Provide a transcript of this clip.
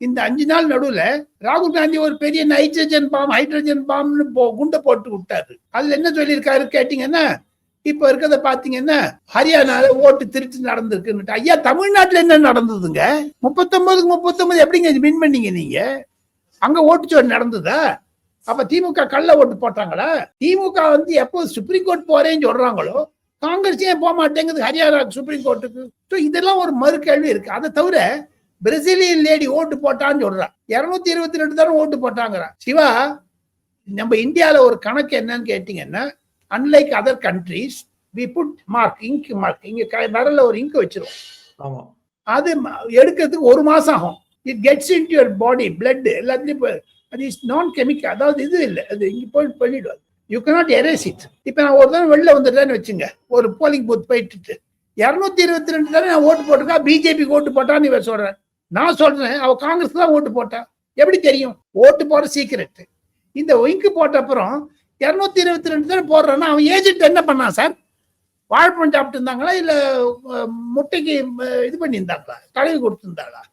இந்த 5 நாள் நடுவுல ராகுல் காந்தி ஒரு பெரிய ஹைட்ரஜன் பாம்னு குண்டை போட்டு விட்டாரு. அதுல என்ன சொல்லியிருக்காரு கேட்டீங்கன்னா, இப்ப இருக்கிறத பாத்தீங்கன்னா ஹரியானால ஓட்டு திருட்டு நடந்திருக்கு. ஐயா, தமிழ்நாட்டுல என்ன நடந்ததுங்க? 39 எப்படிங்க வின் பண்ணீங்க நீங்க? அங்க ஓட்டுச்சோடு நடந்ததா? அப்ப திமுக கள்ள ஓட்டு போட்டாங்களா? திமுக எப்போ சுப்ரீம் கோர்ட் போறேன்னு சொல்றாங்களோ, காங்கிரஸ் ஏன் போக மாட்டேங்குது ஹரியானா சுப்ரீம் கோர்ட்டுக்கு? இதெல்லாம் ஒரு மறு கேள்வி இருக்கு. அதை தவிர பிரேசிலியன் லேடி ஓட்டு போட்டான்னு சொல்றான். 222 தானே ஓட்டு போட்டாங்க. சிவா, நம்ம இந்தியால ஒரு கணக்கு என்னன்னு கேட்டீங்கன்னா, unlike other countries we put mark, ink mark, இங்க விரல்ல ஒரு இங்க் வச்சிருவோம். அது எடுக்கிறதுக்கு 1 மாசம் ஆகும். It gets into your body, blood எல்லாத்துலயும். அது இஸ் நான் கெமிக்கல், அதாவது இது இல்லை, அது இங்க போய் பண்ணிடுவாங்க. You cannot erase it. இப்ப நான் ஒரு தடவை வெளில வந்துட்டேன்னு வச்சுங்க, ஒரு போலிங் பூத் போயிட்டு 222 தானே நான் ஓட்டு போட்டிருக்கா, பிஜேபிக்கு ஓட்டு போட்டான்னு இவன் சொல்றேன். நான் சொல்றேன் அவ காங்கிரஸ் தான் ஓட்டு போட்டா. எப்படி தெரியும்? ஓட்டு போற சீக்கிரட். இந்த இங்கு போட்ட அப்புறம் 222 தானே போடுறான்னா அவன் ஏஜென்ட் என்ன பண்ணான் சார்? வாழைப்பழம் சாப்பிட்டு இருந்தாங்களா இல்ல முட்டைக்கு இது பண்ணியிருந்தாங்களா, தடவி கொடுத்துருந்தாங்களா?